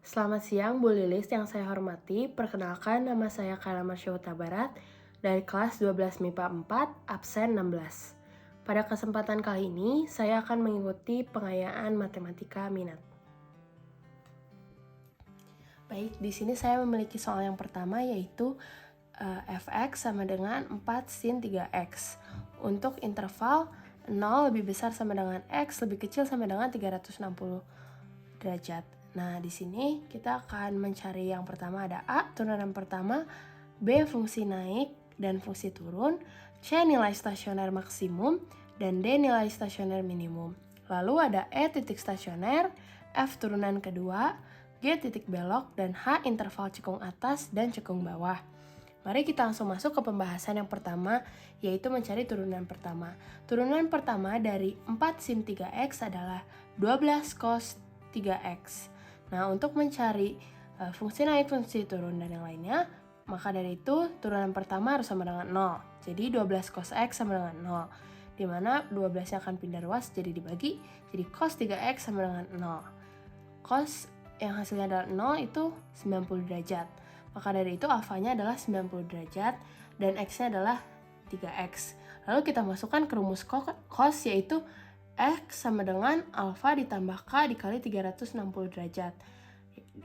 Selamat siang Bu Lilis yang saya hormati. Perkenalkan nama saya Kayla Marsya Barat dari kelas 12 MIPA 4, absen 16. Pada kesempatan kali ini, saya akan mengikuti pengayaan matematika minat. Baik, di sini saya memiliki soal yang pertama yaitu fx sama dengan 4 sin 3x. Untuk interval 0 lebih besar sama dengan x, lebih kecil sama dengan 360 derajat. Nah, di sini kita akan mencari yang pertama ada A, turunan pertama, B, fungsi naik dan fungsi turun, C, nilai stasioner maksimum, dan D, nilai stasioner minimum. Lalu ada E, titik stasioner, F, turunan kedua, G, titik belok, dan H, interval cekung atas dan cekung bawah. Mari kita langsung masuk ke pembahasan yang pertama, yaitu mencari turunan pertama. Turunan pertama dari 4 sin 3x adalah 12 cos 3x. Nah, untuk mencari fungsi naik, fungsi turun, dan yang lainnya, maka dari itu turunan pertama harus sama dengan 0. Jadi 12 cos x sama dengan 0. Di mana 12-nya akan pindah ruas jadi dibagi, jadi cos 3x sama dengan 0. Cos yang hasilnya adalah 0 itu 90 derajat. Maka dari itu alfanya adalah 90 derajat dan x-nya adalah 3x. Lalu kita masukkan ke rumus cos yaitu x sama dengan alfa ditambah k dikali 360 derajat.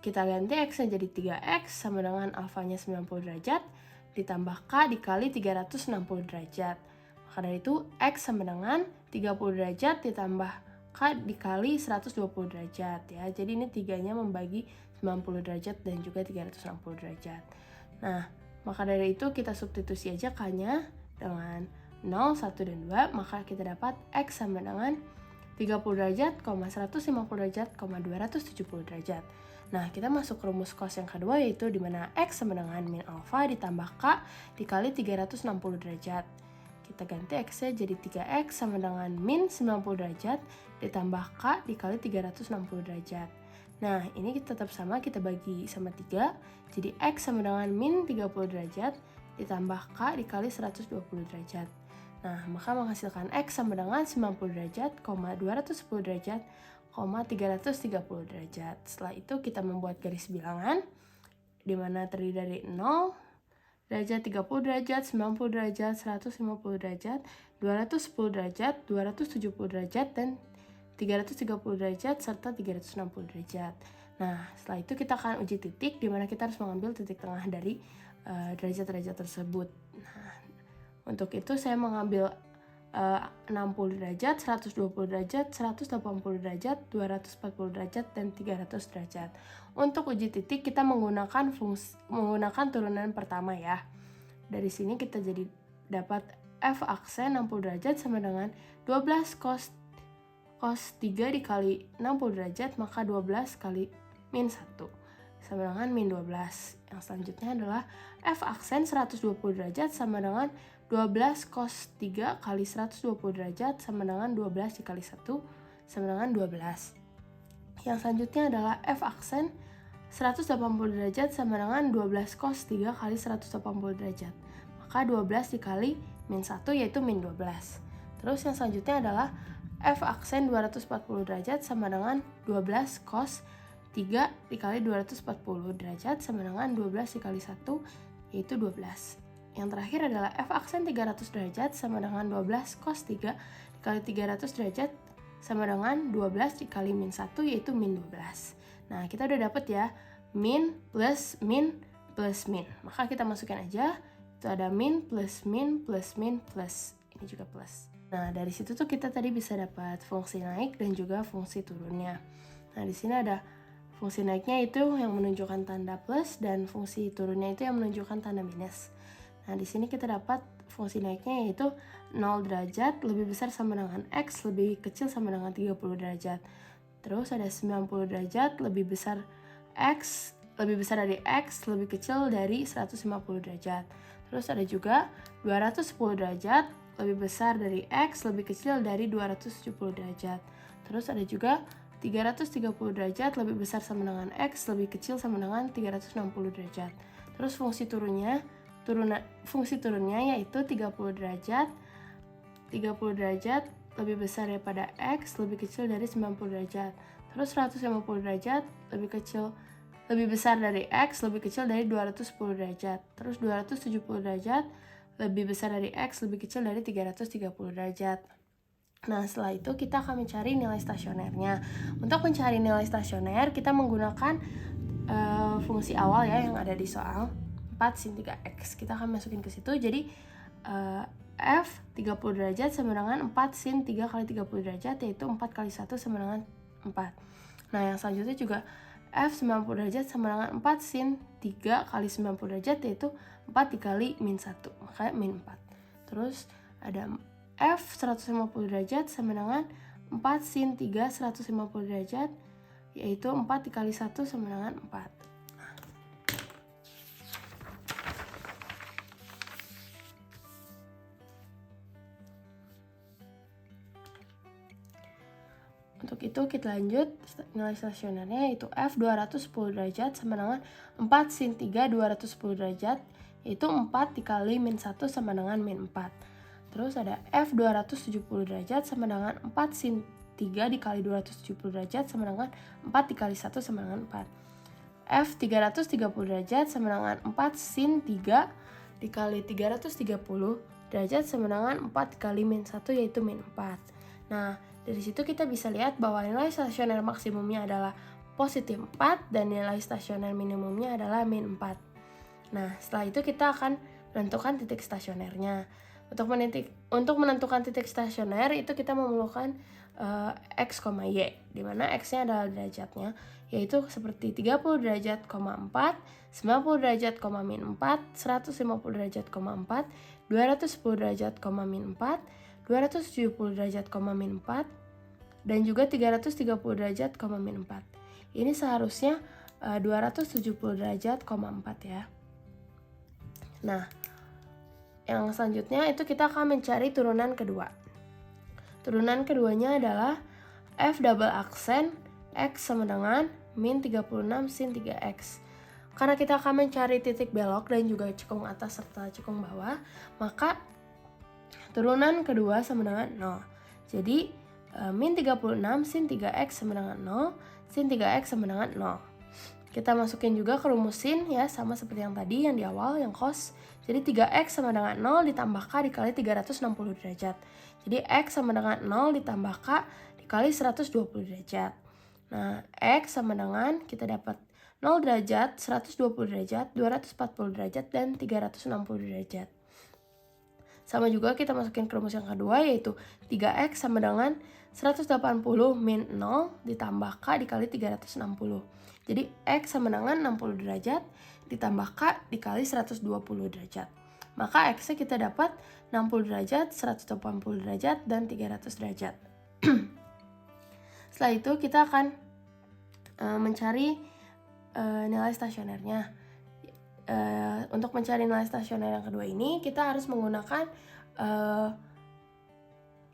Kita ganti x-nya jadi 3x sama dengan alfanya 90 derajat ditambah k dikali 360 derajat. Maka dari itu x sama dengan 30 derajat ditambah K dikali 120 derajat ya. Jadi ini tiganya membagi 90 derajat dan juga 360 derajat. Nah, maka dari itu kita substitusi aja K-nya dengan 0, 1, dan 2. Maka kita dapat X sama dengan 30 derajat, 150 derajat, 270 derajat. Nah, kita masuk ke rumus cos yang kedua yaitu di mana X sama dengan min alfa ditambah K dikali 360 derajat. Kita ganti x-nya jadi 3x sama dengan min 90 derajat ditambah k dikali 360 derajat. Nah, ini tetap sama, kita bagi sama 3. Jadi x sama dengan min 30 derajat ditambah k dikali 120 derajat. Nah, maka menghasilkan x sama dengan 90 derajat, 210 derajat, 330 derajat. Setelah itu kita membuat garis bilangan di mana terdiri dari 0, derajat 30 derajat, 90 derajat, 150 derajat, 210 derajat, 270 derajat, dan 330 derajat, serta 360 derajat. Nah, setelah itu kita akan uji titik, di mana kita harus mengambil titik tengah dari derajat-derajat tersebut. Nah, untuk itu saya mengambil 60 derajat, 120 derajat, 180 derajat, 240 derajat, dan 300 derajat. Untuk uji titik kita menggunakan turunan pertama ya. Dari sini kita jadi dapat F aksen 60 derajat sama dengan 12 cos 3 dikali 60 derajat, maka 12 kali min 1 sama dengan min 12. Yang selanjutnya adalah F aksen 120 derajat sama dengan 12 cos 3 kali 120 derajat sama dengan 12 dikali 1 sama dengan 12. Yang selanjutnya adalah F aksen 180 derajat sama dengan 12 cos 3 kali 180 derajat. Maka 12 dikali min 1 yaitu min 12. Terus yang selanjutnya adalah F aksen 240 derajat sama dengan 12 cos 3 dikali 240 derajat sama dengan 12 dikali 1 yaitu 12. Yang terakhir adalah F aksen 300 derajat sama dengan 12 cos 3 dikali 300 derajat sama dengan 12 dikali min 1 yaitu min 12. Nah, kita udah dapet ya min plus min plus min. Maka kita masukin aja, itu ada min plus min plus min plus ini juga plus. Nah, dari situ tuh kita tadi bisa dapat fungsi naik dan juga fungsi turunnya. Nah, di sini ada fungsi naiknya itu yang menunjukkan tanda plus dan fungsi turunnya itu yang menunjukkan tanda minus. Nah, di sini kita dapat fungsi naiknya yaitu 0 derajat lebih besar sama dengan x lebih kecil sama dengan 30 derajat. Terus ada 90 derajat lebih besar dari x lebih kecil dari 150 derajat. Terus ada juga 210 derajat lebih besar dari x lebih kecil dari 270 derajat. Terus ada juga 330 derajat lebih besar sama dengan x lebih kecil sama dengan 360 derajat. Terus fungsi turunnya yaitu 30 derajat lebih besar daripada x lebih kecil dari 90 derajat. Terus 150 derajat lebih kecil lebih besar dari X lebih kecil dari 210 derajat. Terus 270 derajat lebih besar dari X lebih kecil dari 330 derajat. Nah, setelah itu kita akan mencari nilai stasionernya. Untuk mencari nilai stasioner, kita menggunakan fungsi awal ya yang ada di soal 4 sin 3x. Kita akan masukin ke situ. Jadi F 30 derajat sama dengan 4 sin 3 kali 30 derajat, yaitu 4 kali 1 sama dengan 4. Nah, yang selanjutnya juga F 90 derajat sama dengan 4 sin 3 kali 90 derajat, yaitu 4 dikali min 1, makanya min 4. Terus ada F 150 derajat sama dengan 4 sin 3 150 derajat, yaitu 4 dikali 1 sama dengan 4. Untuk itu kita lanjut, nilai stasionernya yaitu F 210 derajat sama dengan 4 sin 3 210 derajat, yaitu 4 dikali min 1 sama dengan min 4. Terus ada F 270 derajat sama dengan 4 sin 3 dikali 270 derajat sama dengan 4 dikali 1 sama dengan 4. F 330 derajat sama dengan 4 sin 3 dikali 330 derajat sama dengan 4 dikali min 1, yaitu min 4. Nah, dari situ kita bisa lihat bahwa nilai stasioner maksimumnya adalah positif 4 dan nilai stasioner minimumnya adalah min 4. Nah, setelah itu kita akan menentukan titik stasionernya. Untuk menentukan titik stasioner itu kita memerlukan X, Y, di mana X-nya adalah derajatnya, yaitu seperti 30 derajat, 4, 90 derajat, min 4, 150 derajat, 4, 210 derajat, min 4, 270 derajat, min 4, dan juga 330 derajat, min 4. Ini seharusnya 270 derajat, 4 ya. Nah, yang selanjutnya itu kita akan mencari turunan kedua. Turunan keduanya adalah F double aksen X sama dengan min 36 sin 3X. Karena kita akan mencari titik belok dan juga cekung atas serta cekung bawah, maka turunan kedua sama dengan 0. Jadi min 36 sin 3x sama dengan 0, sin 3x sama dengan 0. Kita masukin juga ke rumus sin ya, sama seperti yang tadi yang di awal, yang cos. Jadi 3x sama dengan 0 ditambah k dikali 360 derajat. Jadi x sama dengan 0 ditambah k dikali 120 derajat. Nah, x sama dengan kita dapat 0 derajat, 120 derajat, 240 derajat, dan 360 derajat. Sama juga kita masukin ke rumus yang kedua, yaitu 3x sama dengan 180 min 0 ditambah k dikali 360. Jadi x sama dengan 60 derajat ditambah k dikali 120 derajat. Maka x-nya kita dapat 60 derajat, 180 derajat, dan 300 derajat. Setelah itu kita akan mencari nilai stasionernya. Untuk mencari nilai stasioner yang kedua ini kita harus menggunakan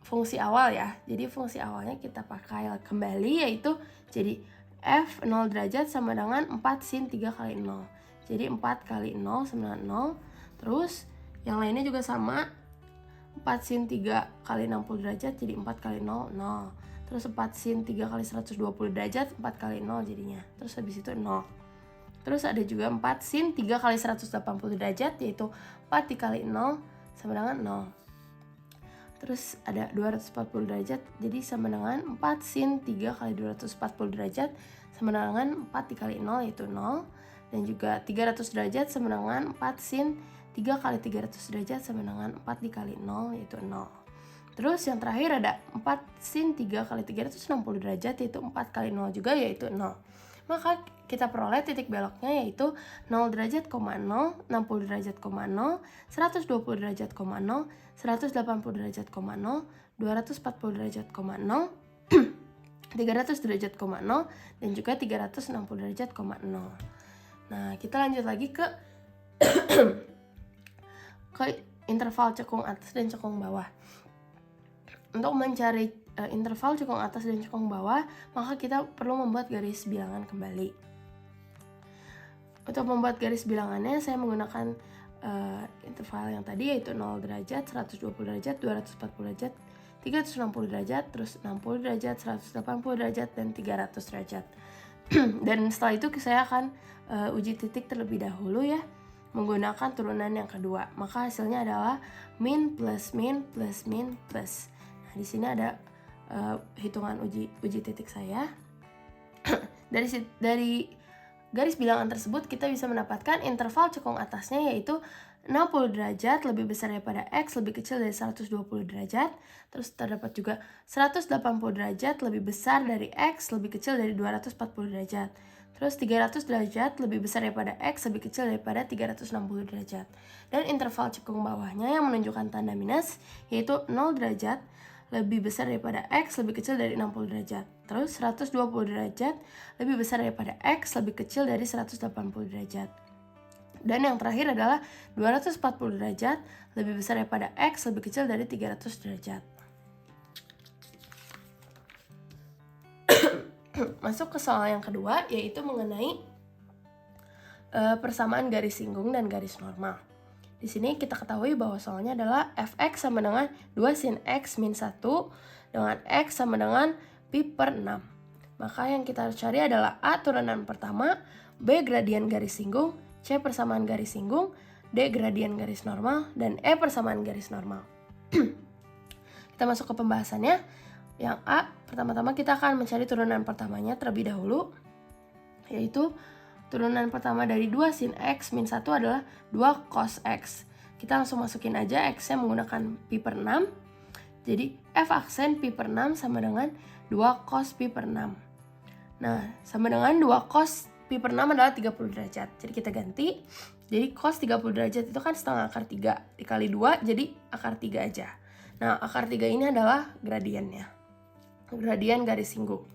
fungsi awal ya. Jadi fungsi awalnya kita pakai kembali, yaitu jadi F 0 derajat sama dengan 4 sin 3 kali 0. Jadi 4 kali 0 sama dengan 0. Terus yang lainnya juga sama, 4 sin 3 kali 60 derajat jadi 4 kali 0, 0. Terus 4 sin 3 kali 120 derajat 4 kali 0 jadinya. Terus habis itu 0. Terus ada juga 4 sin 3 kali 180 derajat, yaitu 4 dikali 0 sama dengan 0. Terus ada 240 derajat, jadi sama dengan 4 sin 3 kali 240 derajat sama dengan 4 dikali 0, yaitu 0. Dan juga 300 derajat sama dengan 4 sin 3 kali 300 derajat sama dengan 4 dikali 0, yaitu 0. Terus yang terakhir ada 4 sin 3 kali 360 derajat, yaitu 4 kali 0 juga, yaitu 0. Maka kita peroleh titik beloknya yaitu 0 derajat, 0, 60 derajat, 0, 120 derajat, 0, 180 derajat, 0, 240 derajat, 0, 300 derajat, 0, dan juga 360 derajat, 0. Nah, kita lanjut lagi ke interval cekung atas dan cekung bawah. Untuk mencari interval cekung atas dan cekung bawah, maka kita perlu membuat garis bilangan kembali. Untuk membuat garis bilangannya, saya menggunakan interval yang tadi, yaitu 0 derajat, 120 derajat, 240 derajat, 360 derajat, terus 60 derajat, 180 derajat, dan 300 derajat. Dan setelah itu saya akan uji titik terlebih dahulu ya, menggunakan turunan yang kedua. Maka hasilnya adalah min plus min plus min plus. Nah, di sini ada hitungan uji titik saya. Dari garis bilangan tersebut kita bisa mendapatkan interval cekung atasnya, yaitu 60 derajat lebih besar daripada X lebih kecil dari 120 derajat. Terus terdapat juga 180 derajat lebih besar dari X lebih kecil dari 240 derajat. Terus 300 derajat lebih besar daripada X lebih kecil daripada 360 derajat. Dan interval cekung bawahnya yang menunjukkan tanda minus, yaitu 0 derajat lebih besar daripada X lebih kecil dari 60 derajat. Terus 120 derajat lebih besar daripada X lebih kecil dari 180 derajat. Dan yang terakhir adalah 240 derajat lebih besar daripada X lebih kecil dari 300 derajat. Masuk ke soal yang kedua, yaitu mengenai persamaan garis singgung dan garis normal. Di sini kita ketahui bahwa soalnya adalah fx sama dengan 2 sin x min 1 dengan x sama dengan pi per 6. Maka yang kita harus cari adalah A turunan pertama, B gradian garis singgung, C persamaan garis singgung, D gradian garis normal, dan E persamaan garis normal. Kita masuk ke pembahasannya. Yang A, pertama-tama kita akan mencari turunan pertamanya terlebih dahulu, yaitu turunan pertama dari 2 sin X min 1 adalah 2 cos X. Kita langsung masukin aja X-nya menggunakan pi per 6. Jadi F aksen pi per 6 sama dengan 2 cos pi per 6. Nah, sama dengan 2 cos pi per 6 adalah 30 derajat. Jadi kita ganti. Jadi cos 30 derajat itu kan setengah akar 3. Dikali 2 jadi akar 3 aja. Nah, akar 3 ini adalah gradiennya. Gradian garis singgung.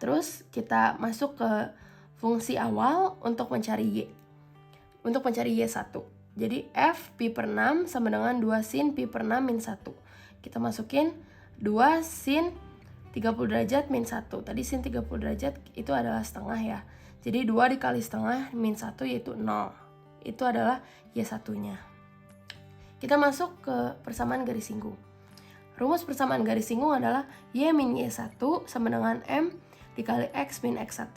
Terus kita masuk ke fungsi awal untuk mencari Y. Untuk mencari Y1. Jadi F pi per 6 sama dengan 2 sin pi per 6 min 1. Kita masukin 2 sin 30 derajat min 1. Tadi sin 30 derajat itu adalah setengah ya. Jadi 2 dikali setengah min 1 yaitu 0. Itu adalah Y1-nya. Kita masuk ke persamaan garis singgung. Rumus persamaan garis singgung adalah Y min Y1 sama dengan M dikali X min X1.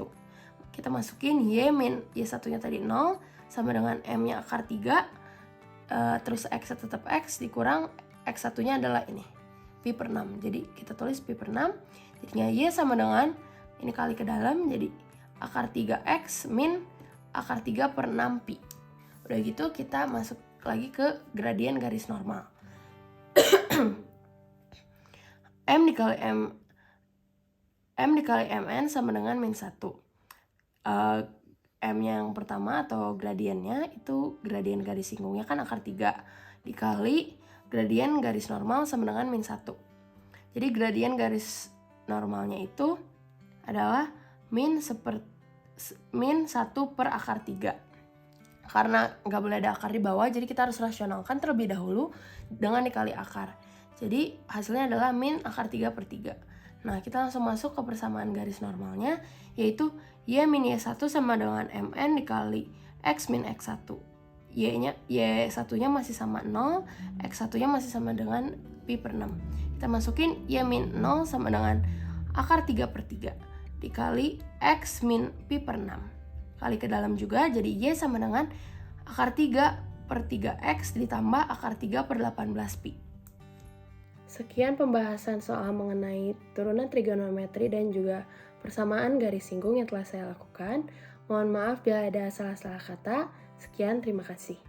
Kita masukin Y min Y1-nya tadi 0 sama dengan M-nya akar 3. Terus X tetap X dikurang X1-nya adalah ini, pi per 6. Jadi kita tulis pi per 6. Jadinya Y sama dengan, ini kali ke dalam, jadi akar 3X min akar 3 per 6 pi. Udah gitu kita masuk lagi ke gradien garis normal. M dikali Mn sama dengan min 1. M yang pertama atau gradiennya itu gradien garis singgungnya kan akar 3 dikali gradien garis normal sama dengan min 1. Jadi gradien garis normalnya itu adalah min 1 per akar 3. Karena nggak boleh ada akar di bawah, jadi kita harus rasionalkan terlebih dahulu dengan dikali akar. Jadi hasilnya adalah min akar 3 per 3. Nah, kita langsung masuk ke persamaan garis normalnya, yaitu Y min Y1 sama dengan Mn dikali X min X1. Y1-nya masih sama 0, X1-nya masih sama dengan pi per 6. Kita masukin Y min 0 sama dengan akar 3 per 3 dikali X min pi per 6. Kali ke dalam juga, jadi Y sama dengan akar 3 per 3X ditambah akar 3 per 18 pi. Sekian pembahasan soal mengenai turunan trigonometri dan juga persamaan garis singgung yang telah saya lakukan. Mohon maaf bila ada salah-salah kata. Sekian, terima kasih.